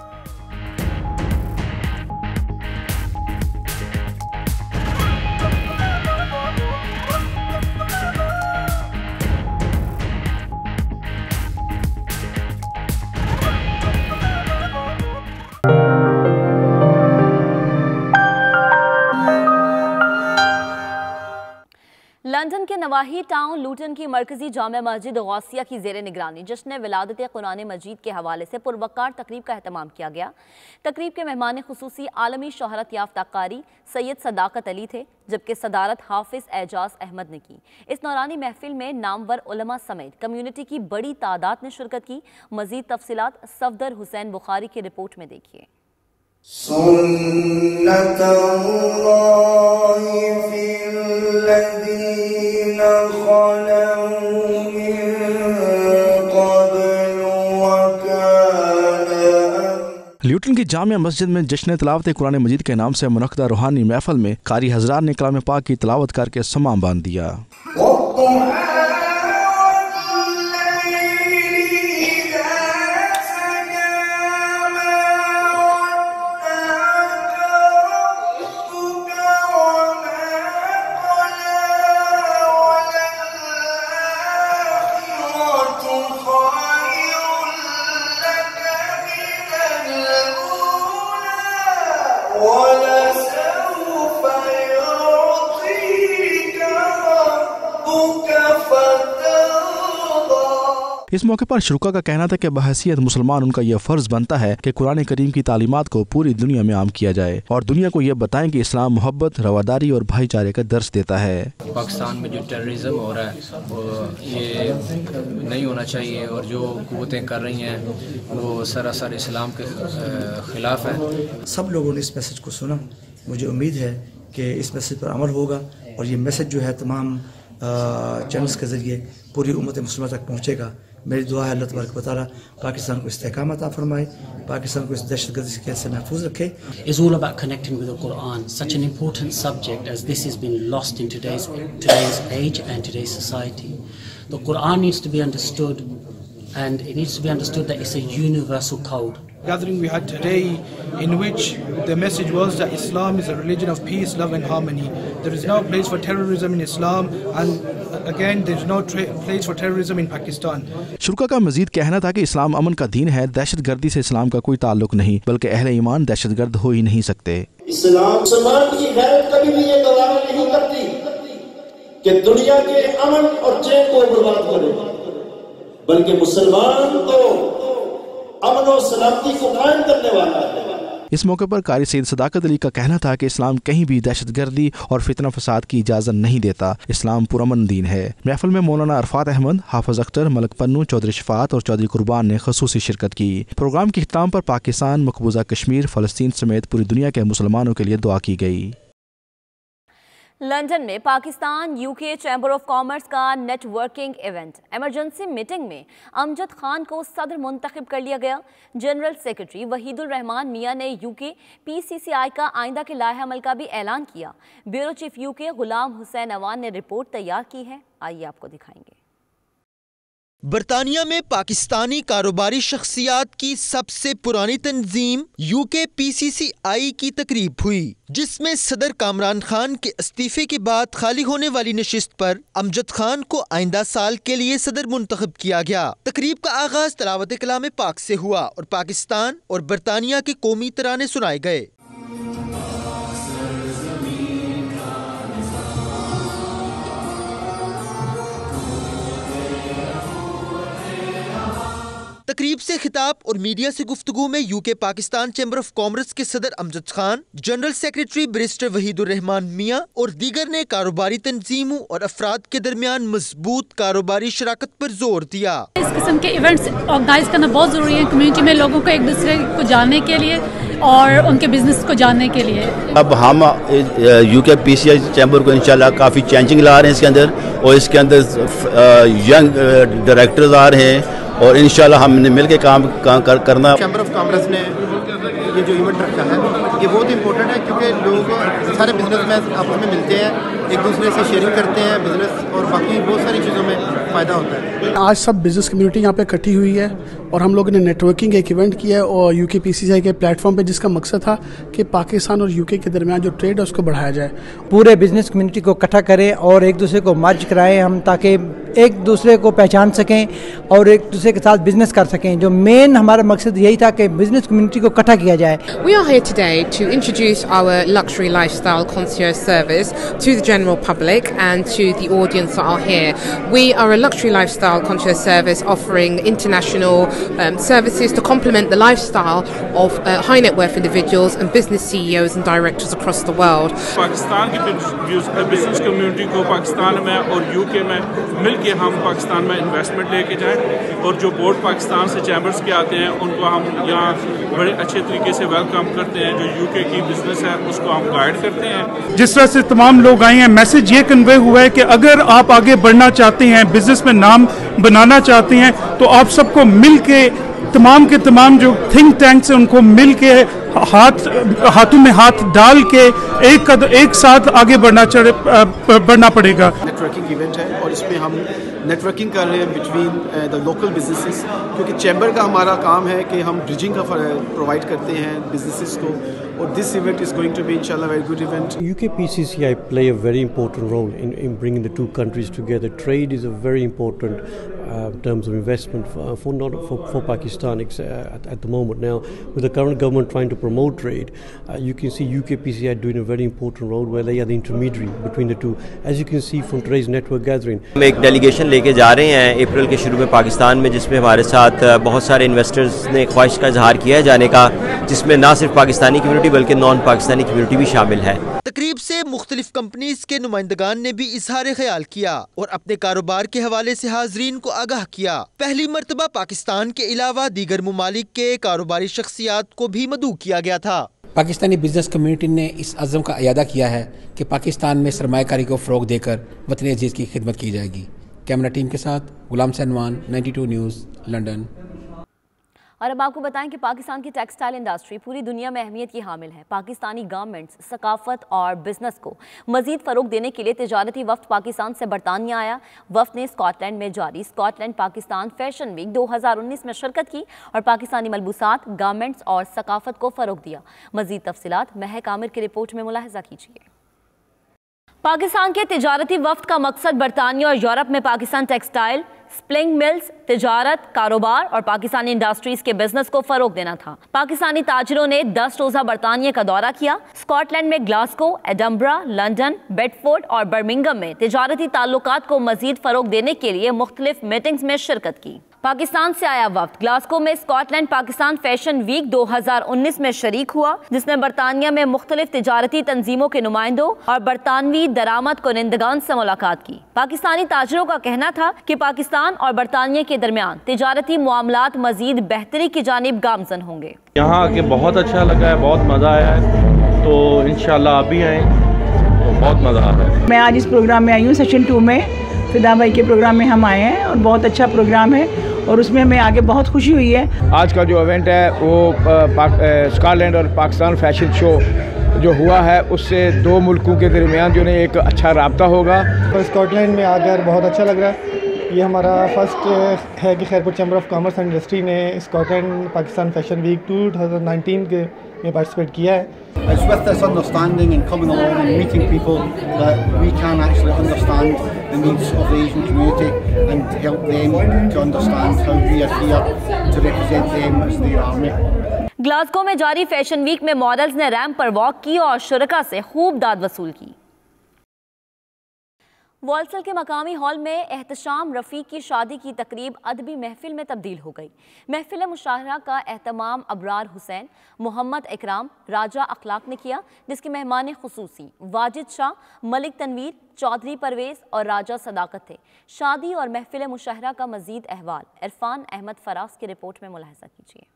लंदन के नवाही टाउन लूटन की मरकजी जामा मस्जिद गौसिया की जेर निगरानी जश्न विलादत कुरान मजीद के हवाले से पुरवकार तकरीब का एहतमाम किया गया। तकरीब के मेहमान खुसूसी आलमी शोहरत याफ्ता कारी सैयद सदाकत अली थे, जबकि सदारत हाफिज एजाज अहमद ने की। इस नौरानी महफिल में नामवर उलमा समेत कम्युनिटी की बड़ी तादाद ने शिरकत की। मजीद तफसीलात सफदर हुसैन बुखारी की रिपोर्ट में देखिए। ल्यूटन की जामिया मस्जिद में जश्न तिलावत कुरान मजीद के नाम से मुनक़दा रूहानी महफल में कारी हज़रात ने कलाम पाक की तिलावत करके समां बांध दिया। इस मौके पर शुरुका का कहना था कि बहैसियत मुसलमान उनका यह फर्ज बनता है कि कुरान करीम की तालीमात को पूरी दुनिया में आम किया जाए और दुनिया को यह बताएं कि इस्लाम मोहब्बत, रवादारी और भाईचारे का दर्स देता है। पाकिस्तान में जो टेररिज्म हो रहा है वो ये नहीं होना चाहिए और जो कुव्वतें कर रही हैं वो सरासर इस्लाम के खिलाफ है। सब लोगों ने इस मैसेज को सुना। मुझे उम्मीद है कि इस मैसेज पर अमल होगा और ये मैसेज जो है तमाम चैनल्स के ज़रिए पूरी उम्मत मुस्लिमा तक पहुँचेगा मेरी दुआ है अल्लाह तबारक व तआला पाकिस्तान को इस्तेहकाम अता फरमाए, पाकिस्तान को इस दहशतगर्दी से कैसे महफूज रखे। It's all about connecting with the Quran, such an important subject as this has been lost in today's age and today's society. The Quran needs to be understood, and it needs to be understood that it's a universal code. Gathering we had today, in which the message was that Islam is a religion of peace, love and harmony. There is no place for terrorism in Islam, and again there is no place for terrorism in Pakistan. शुरा का मजीद कहना था कि इस्लाम अमन का दीन है, दहशतगर्दी से इस्लाम का कोई ताल्लुक नहीं, बल्कि अहले ईमान दहशतगर्द हो ही नहीं सकते। इस्लाम मुसलमान की गैरत कभी भी ये गवाही नहीं करती कि दुनिया के अमन और चैन को बर्बाद करे, बल्कि मुसलमान तो अमन और सलामती को कायम करने वाला है। इस मौके पर कारी सैयद सदाकत अली का कहना था कि इस्लाम कहीं भी दहशतगर्दी और फितना फसाद की इजाज़त नहीं देता, इस्लाम पुरअमन दीन है। महफिल में मौलाना अरफात अहमद, हाफिज अख्तर, मलक पन्नू, चौधरी शफात और चौधरी कुर्बान ने खसूसी शिरकत की। प्रोग्राम के इख्तिताम पर पाकिस्तान, मकबूजा कश्मीर, फ़लस्तीन समेत पूरी दुनिया के मुसलमानों के लिए दुआ की गई। लंदन में Pakistan UK chamber of commerce का नेटवर्किंग इवेंट। इमरजेंसी मीटिंग में अमजद खान को सदर मुंतखब कर लिया गया। जनरल सेक्रेटरी वहीदुर रहमान मियां ने यूके पीसीसीआई का आइंदा के लाहे अमल का भी ऐलान किया। Bureau chief UK Ghulam Hussain Awan ने रिपोर्ट तैयार की है, आइए आपको दिखाएंगे। बरतानिया में पाकिस्तानी कारोबारी शख्सियात की सबसे पुरानी तंजीम यूके पीसीसीआई की तकरीब हुई, जिसमें सदर कामरान खान के इस्तीफे के बाद खाली होने वाली नशिस्त पर अमजद खान को आइंदा साल के लिए सदर मुंतखब किया गया। तकरीब का आगाज तलावत कलाम पाक से हुआ और पाकिस्तान और बरतानिया के कौमी तराने सुनाए गए। तकरीब से खिताब और मीडिया से गुफ्तगू में UK Pakistan chamber of commerce के सदर Amjad Khan, general secretary barrister Wahidur Rehman Mian और दीगर ने कारोबारी तंजीमों और अफराद के दरमियान मजबूत कारोबारी शराकत पर जोर दिया। इस किस्म के इवेंट्स ऑर्गेनाइज करना बहुत जरूरी है कम्युनिटी में, लोगों को एक दूसरे को जानने के लिए और उनके बिजनेस को जानने के लिए। अब हम यूके पीसीसीआई चैम्बर को इंशाल्लाह काफ़ी चेंजिंग ला रहे हैं इसके अंदर, और इसके अंदर यंग डायरेक्टर्स आ रहे हैं और इंशाल्लाह हमने मिलकर काम करना। चैम्बर ऑफ कॉमर्स ने ये जो इवेंट रखा है ये बहुत इंपॉर्टेंट है, क्योंकि लोग सारे बिजनेसमैन आपस में मिलते हैं, एक दूसरे से शेयरिंग करते हैं बिजनेस और बाकी बहुत सारी चीज़ों में फ़ायदा होता है। आज सब बिजनेस कम्युनिटी यहाँ पे इकट्ठी हुई है और हम लोगों ने नेटवर्किंग एक इवेंट किया है और यूके पीसीसीआई के प्लेटफॉर्म पे, जिसका मकसद था कि पाकिस्तान और यूके के दरमियान जो ट्रेड है उसको बढ़ाया जाए। पूरे बिजनेस कम्युनिटी को इकट्ठा करें और एक दूसरे को मर्ज कराएं हम, ताकि एक दूसरे को पहचान सकें और एक दूसरे के साथ बिजनेस कर सकें। जो मेन हमारा मकसद यही था कि बिजनेस कम्युनिटी को इकट्ठा किया जाए। We are here today to introduce our luxury lifestyle concierge service to the general public and to the audience that are here. We are a luxury lifestyle concierge service offering international services to complement the lifestyle of high net worth individuals and business CEOs and directors across the world. Pakistan की business community को पाकिस्तान में और UK में मिलके हम पाकिस्तान में investment लेके जाएं, और जो बोर्ड पाकिस्तान से चैम्बर्स के आते हैं उनको हम यहाँ बड़े अच्छे तरीके से वेलकम करते हैं। जो यूके की बिजनेस है उसको हम गाइड करते हैं। जिस तरह से तमाम लोग आए हैं, मैसेज ये कन्वे हुआ है कि अगर आप आगे बढ़ना चाहते हैं, बिजनेस में नाम बनाना चाहते हैं, तो आप सबको मिल के तमाम के तमाम जो थिंक टैंक्स हैं उनको मिल के हाथों में हाथ डाल के एक साथ आगे बढ़ना पड़ेगा। नेटवर्किंग इवेंट है और इसमें हम नेटवर्किंग कर रहे हैं बिटवीन द लोकल बिजनेसेस, क्योंकि चैम्बर का हमारा काम है कि हम ब्रिजिंग का प्रोवाइड करते हैं बिजनेसेस को, और this event is going to be इंशाल्लाह very good event. UK PCCI play a very important role in bringing the two countries together. Trade is a very important terms of investment for Pakistan at the moment. Now, with the current government trying to promote trade, you can see UK PCCI doing a very important role where they are the intermediary between the two. As you can see from today's network gathering, हम एक delegation लेके जा रहे हैं अप्रैल के शुरू में पाकिस्तान में, जिसमें हमारे साथ बहुत सारे इन्वेस्टर्स ने ख्वाहिश का इजहार किया है जाने का, जिसमें ना सिर्फ पाकिस्तानी कम्युनिटी बल्कि नॉन पाकिस्तानी कम्युनिटी भी शामिल है। तकरीब से मुख्तलिफ कंपनीज के नुमाइंदगान ने भी इजहार ख्याल किया और अपने कारोबार के हवाले से हाजरीन को आगाह किया। पहली मर्तबा पाकिस्तान के अलावा दीगर मुमालिक के कारोबारी शख्सियात को भी मदऊ किया गया था। पाकिस्तानी बिजनेस कम्युनिटी ने इस अज़्म का इरादा किया है कि पाकिस्तान में सरमायाकारी को फ़रोग देकर वतन अजीज़ की खिदमत की जाएगी। कैमरा टीम के साथ गुलाम सनवान, 92 न्यूज़, लंदन। और अब आपको बताएं कि पाकिस्तान की टेक्सटाइल इंडस्ट्री पूरी दुनिया में अहमियत की हामिल है। पाकिस्तानी गारमेंट्स, सकाफत और बिजनेस को मजीद फ़रोग देने के लिए तिजारती वफ्द पाकिस्तान से बरतानिया आया। वफ्द ने स्कॉटलैंड में जारी स्कॉटलैंड पाकिस्तान फैशन वीक 2019 में शिरकत की और पाकिस्तानी मलबूसात, गारमेंट्स और सकाफत को फ़रोग दिया। मजीद तफसीलात महक आमिर की रिपोर्ट में मुलाहिजा कीजिए। पाकिस्तान के तिजारती वफ्द का मकसद बरतानिया और यूरोप में पाकिस्तान टेक्सटाइल, स्प्लिंग मिल्स, तिजारत, कारोबार और पाकिस्तानी इंडस्ट्रीज के बिजनेस को फरोग देना था। पाकिस्तानी ताजिरों ने 10 रोज़ा बरतानिया का दौरा किया। स्कॉटलैंड में ग्लासगो, एडम्बरा, लंदन, बेडफोर्ड और बर्मिंघम में तिजारती ताल्लुकात को मजीद फरोग देने के लिए मुख्तलिफ मीटिंग्स में शिरकत की। पाकिस्तान से आया वफ्द ग्लासगो में स्कॉटलैंड पाकिस्तान फैशन वीक 2019 में शरीक हुआ, जिसने बरतानिया में मुख्तलिफ तिजारती तंजीमों के नुमाइंदों और बरतानवी दरामद कुनिंदगान से मुलाकात की। पाकिस्तानी ताजिरों का कहना था कि पाकिस्तान और बरतानिया के दरमियान तिजारती मामलात मजीद बेहतरी की जानिब गामजन होंगे। यहाँ आके बहुत अच्छा लगा है, बहुत मज़ा आया है, तो इंशाल्लाह आप भी आएँ तो बहुत मज़ा आ रहा है। मैं आज इस प्रोग्राम में आई हूँ, सेशन 2 में फिदा भाई के प्रोग्राम में हम आए हैं और बहुत अच्छा प्रोग्राम है और उसमें हमें आगे बहुत खुशी हुई है। आज का जो इवेंट है वो स्कॉटलैंड और पाकिस्तान फैशन शो जो हुआ है उससे दो मुल्कों के दरमियान जो है एक अच्छा राब्ता होगा। तो स्कॉटलैंड में आकर बहुत अच्छा लग रहा है। ये हमारा फर्स्ट है कि Khairpur chamber of commerce and industry ने स्कॉटलैंड पाकिस्तान फैशन वीक 2019 के में पार्टिसिपेट किया है। It's with this understanding and coming along and meeting people that we can actually understand the needs of the Asian community and help them to understand how we are here to represent them as their army. Glasgow में जारी fashion week में models ने ramp पर walk की और शुरका से खूब दाद वसूल की। वॉल्सल के मकामी हॉल में एहतशाम रफ़ीक की शादी की तकरीब अदबी महफिल में तब्दील हो गई। महफिल मुशाहरा का एहतमाम अबरार हुसैन, मोहम्मद इकराम, राजा अखलाक ने किया, जिसके मेहमान खुसूसी वाजिद शाह, मलिक तनवीर, चौधरी परवेज़ और राजा सदाकत थे। शादी और महफिल मुशाहरा का मजीद अहवाल इरफान अहमद फराज की रिपोर्ट में मुलाहिजा कीजिए।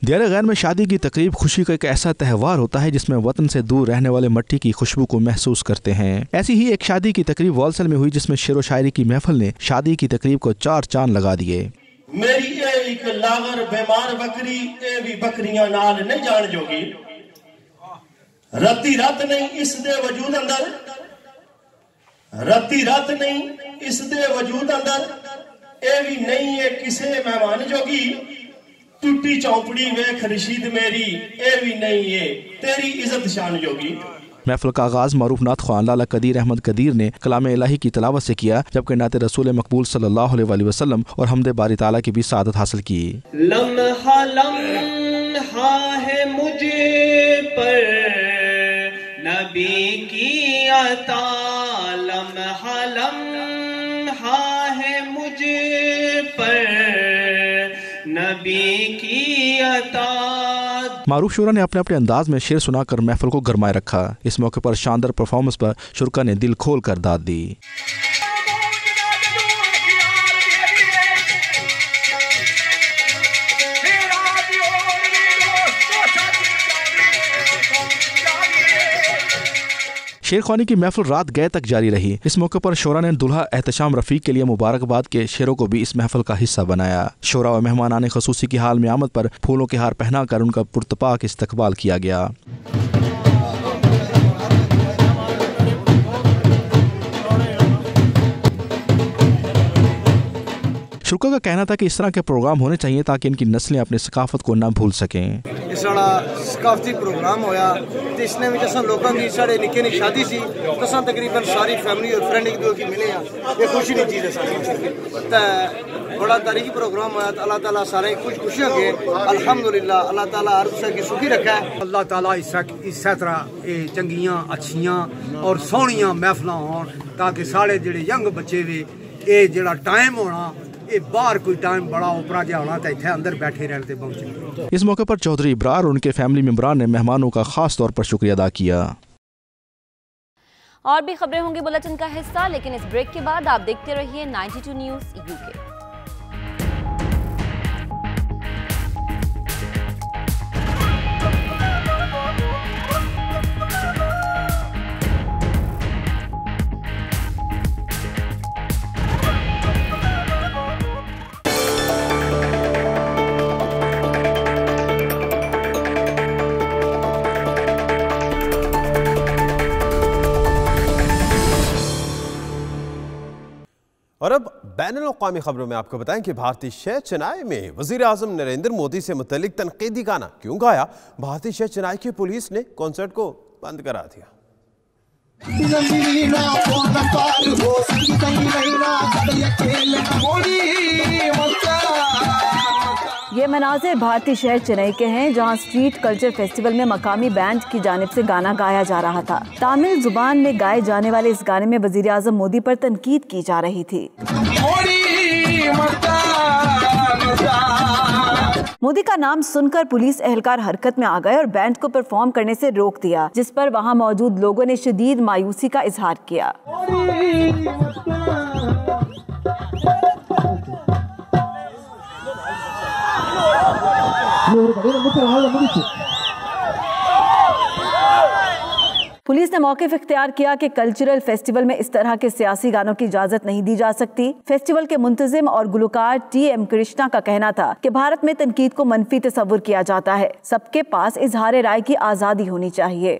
दियारा गैर में शादी की तकरीब खुशी का एक ऐसा त्यौहार होता है जिसमें वतन से दूर रहने वाले मट्टी की खुशबू को महसूस करते हैं। ऐसी ही एक शादी की तकरीब वॉल्सल में हुई जिसमें शेर व शायरी की महफिल ने शादी की तकरीब को 4 चांद लगा दिए। मेरी एक लागर बीमार बकरी ए भी बकरियां नाल नहीं जान जोगी, रत्ती रात नहीं इस दे वजूद अंदर, रत्ती रात नहीं इस दे वजूद अंदर, ए भी नहीं है किसे मेहमान जोगी, टूटी चौपड़ी वेख रशीद मेरी, ए भी नहीं है तेरी इज्जत शान जोगी। महफिल का आगाज मारूफ नात ख्वान लाला कदीर अहमद कदीर ने कलाम इलाही की तिलावत से किया, जबकि नात रसूल मकबूल सल्लल्लाहु अलैहि वसल्लम और हमदे बारी ताला की भी सादत हासिल की। लम्हा लम्हा है मुझे पर नबी की अता, लम्हा लम्हा है मुझे पर नबी की अता। मारूफ शुरा ने अपने अपने अंदाज में शेर सुनाकर महफिल को गरमाए रखा। इस मौके पर शानदार परफॉर्मेंस पर शुरा ने दिल खोल कर दाद दी। शेर ख्वानी की महफिल रात गए तक जारी रही। इस मौके पर शोरा ने दुल्हा एहतशाम रफीक के लिए मुबारकबाद के शेरों को भी इस महफिल का हिस्सा बनाया। शोरा व मेहमान आने खसूसी की हाल में आमद पर फूलों के हार पहनाकर उनका पुरतपाक इस्तकबाल किया गया। शुक्र का कहना था कि इस तरह के प्रोग्राम होने चाहिए ताकि इनकी नस्लें अपनी सकाफत को न भूल सकें। इस सकाफती प्रोग्राम होया तो इसने भी जैसा लोगों की साढ़े निक्के निक्की शादी सी तो तकरीबन सारी फैमिली और फ्रेंड एक दूसरे की मिले हैं। ये खुशी नहीं चीज़ है सारी, बड़ा तारीखी प्रोग्राम होया तो अल्लाह ताला सारे खुश खुशी होंगे। अल्हम्दुलिल्लाह अल्लाह ताला हर दूसरे की सुखी रखा है। अल्लाह ताला इस तरह ये चंगियां अच्छियां और सोहनियां महफिलां होन ताकि साढ़े जेडे यंग बच्चे भी ये जेड़ा टाइम होना बाहर कोई टाइम बड़ा उपरा जा होना तो इतने अंदर बैठे रहने से पहुंचे। इस मौके पर चौधरी इब्रार और उनके फैमिली मेंबरान ने मेहमानों का खास तौर पर शुक्रिया अदा किया। और भी खबरें होंगी बुलेटिन का हिस्सा, लेकिन इस ब्रेक के बाद आप देखते रहिए 92 न्यूज़ यूके। और अब बैनुल-अक़वामी खबरों में आपको बताएं कि भारतीय शहर चेन्नई में वज़ीर आज़म नरेंद्र मोदी से मुतल्लिक तनकीदी गाना क्यों गाया, भारतीय शहर चेन्नई की पुलिस ने कॉन्सर्ट को बंद करा दिया। ये मनाज़िर भारतीय शहर चेन्नई के हैं, जहां स्ट्रीट कल्चर फेस्टिवल में मकामी बैंड की जानिब से गाना गाया जा रहा था। तमिल जुबान में गाए जाने वाले इस गाने में वज़ीर आज़म मोदी पर तनकीद की जा रही थी। मोदी का नाम सुनकर पुलिस एहलकार हरकत में आ गए और बैंड को परफॉर्म करने से रोक दिया, जिस पर वहां मौजूद लोगों ने शदीद मायूसी का इजहार किया। पुलिस ने मौक़िफ़ इख्तियार किया कि कल्चरल फेस्टिवल में इस तरह के सियासी गानों की इजाज़त नहीं दी जा सकती। फेस्टिवल के मुंतज़िम और गुलकार टी.एम. कृष्णा का कहना था कि भारत में तनकीद को मनफी तस्वुर किया जाता है, सबके पास इजहार राय की आज़ादी होनी चाहिए।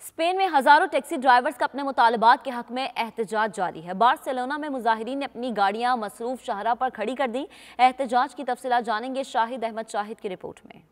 स्पेन में हजारों टैक्सी ड्राइवर्स का अपने मुतालबात के हक में एहतजाज जारी है। बार्सिलोना में मुजाहिरीन ने अपनी गाड़ियां मसरूफ शाहरा पर खड़ी कर दी। एहतजाज की तफसीलात जानेंगे शाहिद अहमद शाहिद की रिपोर्ट में।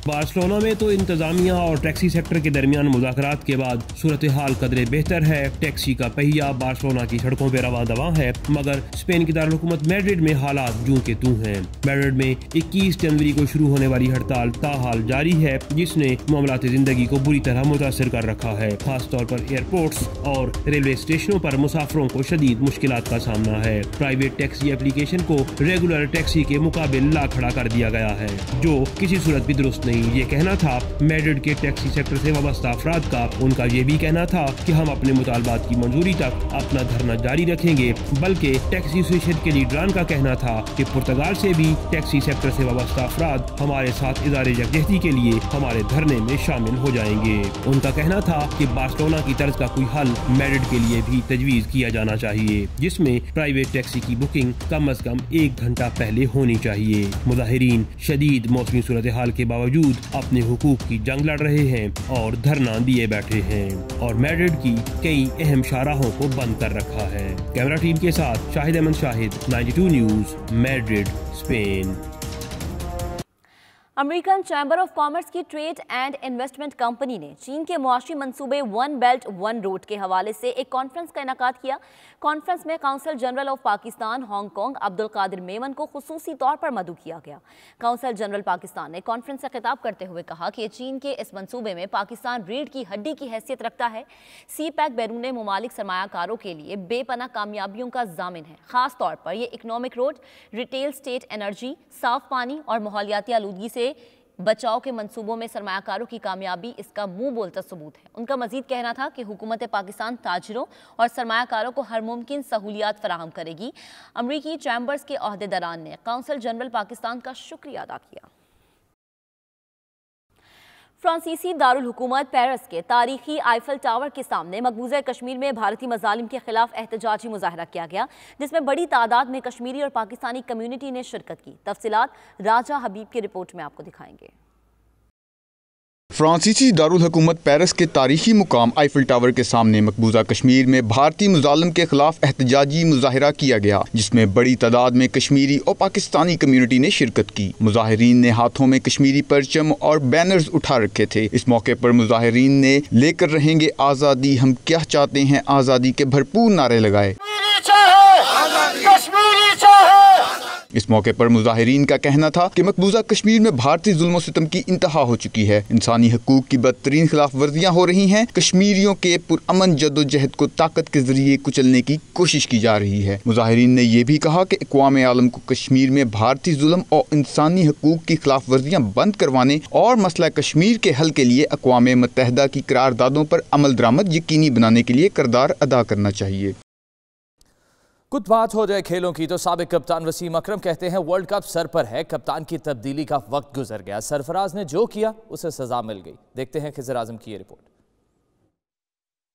बार्सिलोना में तो इंतजामिया और टैक्सी सेक्टर के दरमियान मुज़ाकरात के बाद सूरत हाल कदरे बेहतर है। टैक्सी का पहिया बार्सिलोना की सड़कों पर रवां दवां है, मगर स्पेन की दारुलहुकूमत मैड्रिड में हालात जूं के तूं हैं। मैड्रिड में 21 जनवरी को शुरू होने वाली हड़ताल ताहाल जारी है, जिसने मामलात जिंदगी को बुरी तरह मुतासर कर रखा है। खास तौर पर एयरपोर्ट्स और रेलवे स्टेशनों पर मुसाफिरों को शदीद मुश्किलात का सामना है। प्राइवेट टैक्सी एप्लीकेशन को रेगुलर टैक्सी के मुकाबले ला खड़ा कर दिया गया है, जो किसी सूरत भी दुरुस्त नहीं। ये कहना था मैड्रिड के टैक्सी सेक्टर से वाबस्ता अफराद का। उनका ये भी कहना था कि हम अपने मुतालबात की मंजूरी तक अपना धरना जारी रखेंगे। बल्कि टैक्सी एसोसिएशन के लीडरान का कहना था कि पुर्तगाल से भी टैक्सी सेक्टर से वाबस्ता अफराद हमारे साथ इज़हार यकजहती के लिए हमारे धरने में शामिल हो जाएंगे। उनका कहना था कि बार्सिलोना की तर्ज का कोई हल मैड्रिड के लिए भी तजवीज़ किया जाना चाहिए, जिसमें प्राइवेट टैक्सी की बुकिंग कम अज कम 1 घंटा पहले होनी चाहिए। मुजाहिरीन शदीद मौसमी सूरत हाल के बावजूद अपने हुकूक की जंग लड़ रहे हैं और धरना दिए बैठे हैं और मैड्रिड की कई अहम शाहराहों को बंद कर रखा है। कैमरा टीम के साथ Shahid Ahmed Shahid, 92 news, Madrid, Spain. American Chamber of Commerce की ट्रेड एंड इन्वेस्टमेंट कंपनी ने चीन के मुआशी मंसूबे वन बेल्ट वन रोड के हवाले से एक कॉन्फ्रेंस का इनेकाद किया। कॉन्फ्रेंस में council general of Pakistan Hong Kong Abdul Qadir Memon को खुसूसी तौर पर मदऊ किया गया। काउंसिल जनरल पाकिस्तान ने कॉन्फ्रेंस से खिताब करते हुए कहा कि चीन के इस मंसूबे में पाकिस्तान रीढ़ की हड्डी की हैसियत रखता है। सी पैक बैरून मुमालिक सरमायाकारों के लिए बेपनाह कामयाबियों का जामिन है। खास तौर पर यह economic road, retail, state energy, साफ पानी और माहौलियाती आलूदगी से बचाव के मंसूबों में सरमायाकारों की कामयाबी इसका मुंह बोलता सबूत है। उनका मजीद कहना था कि हुकूमत पाकिस्तान ताजिरों और सरमायाकारों को हर मुमकिन सहूलियात फराहम करेगी। अमरीकी चैम्बर्स के अहदेदारान ने काउंसिल जनरल पाकिस्तान का शुक्रिया अदा किया। फ्रांसीसी दारुल हुकूमत पेरिस के तारीखी आईफल टावर के सामने मकबूजा कश्मीर में भारतीय मजालिम के खिलाफ एहतजाजी मुजाहरा किया गया, जिसमें बड़ी तादाद में कश्मीरी और पाकिस्तानी कम्युनिटी ने शिरकत की। तफसीलात राजा हबीब की रिपोर्ट में आपको दिखाएंगे। फ्रांसीसी दारुल हुकूमत पेरिस के तारीखी मुकाम आईफल टावर के सामने मकबूजा कश्मीर में भारतीय मुजालिम के खिलाफ एहतजाजी मुजाहिरा किया गया, जिसमें बड़ी तादाद में कश्मीरी और पाकिस्तानी कम्युनिटी ने शिरकत की। मुजाहिरीन ने हाथों में कश्मीरी परचम और बैनर्स उठा रखे थे। इस मौके पर मुजाहिरीन ने लेकर रहेंगे आज़ादी, हम क्या चाहते हैं आज़ादी के भरपूर नारे लगाए। इस मौके पर मुजाहिरीन का कहना था कि मकबूजा कश्मीर में भारतीय जुल्म और सितम की इंतहा हो चुकी है। इंसानी हकूक की बदतरीन खिलाफ वर्जियाँ हो रही हैं। कश्मीरियों के पुरअमन जद्दोजहद को ताकत के जरिए कुचलने की कोशिश की जा रही है। मुजाहिरीन ने यह भी कहा कि अक़वाम आलम को कश्मीर में भारतीय जुल्म और इंसानी हकूक की खिलाफ वर्जियाँ बंद करवाने और मसला कश्मीर के हल के लिए अक़वाम मुत्तहिदा की करारदादों पर अमल दरामद यकीनी बनाने के लिए किरदार अदा करना चाहिए। कुछ बात हो जाए खेलों की तो साबिक कप्तान वसीम अकरम कहते हैं वर्ल्ड कप सर पर है, कप्तान की तब्दीली का वक्त गुजर गया, सरफराज ने जो किया उसे सजा मिल गई। देखते हैं खिज़र आज़म की ये रिपोर्ट।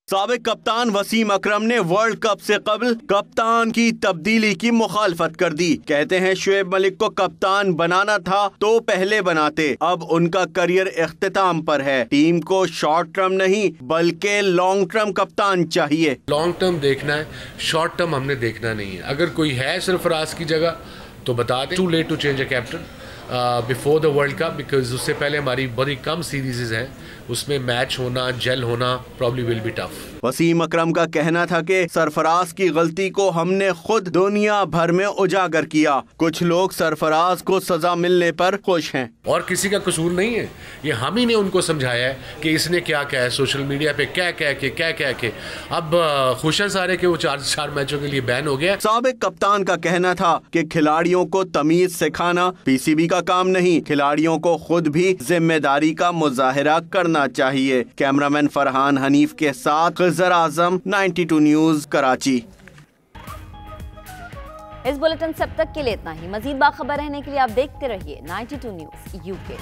साबिक कप्तान वसीम अकरम ने वर्ल्ड कप से कबल कप्तान की तब्दीली की मुखालफत कर दी। कहते हैं शुएब मलिक को कप्तान बनाना था तो पहले बनाते, अब उनका करियर इख्तिताम पर है। टीम को शॉर्ट टर्म नहीं बल्कि लॉन्ग टर्म कप्तान चाहिए। लॉन्ग टर्म देखना है, शॉर्ट टर्म हमने देखना नहीं है। अगर कोई है सरफराज की जगह तो बता दें। Too late to change a captain before the world cup, because उससे पहले हमारी बड़ी कम सीरीज हैं, उसमें मैच होना, जेल होना probably will be tough. Wasim Akram का कहना था कि सरफराज की गलती को हमने खुद दुनिया भर में उजागर किया। कुछ लोग सरफराज को सजा मिलने पर खुश हैं। और किसी का कसूर नहीं है, ये हम ही ने उनको समझाया है कि इसने क्या कहा है सोशल मीडिया पे, क्या कह के अब खुश हैं सारे कि वो 4 मैचों के लिए बैन हो गया। साबिक कप्तान का कहना था कि खिलाड़ियों को तमीज सिखाना पीसीबी का काम नहीं, खिलाड़ियों को खुद भी जिम्मेदारी का मुजाहिरा करना चाहिए। कैमरामैन फरहान हनीफ के साथ खिज़र आजम, 92 न्यूज़, कराची। इस बुलेटिन से अब तक के लिए इतना ही। मजीद बाखबर रहने के लिए आप देखते रहिए 92 न्यूज़ यूके।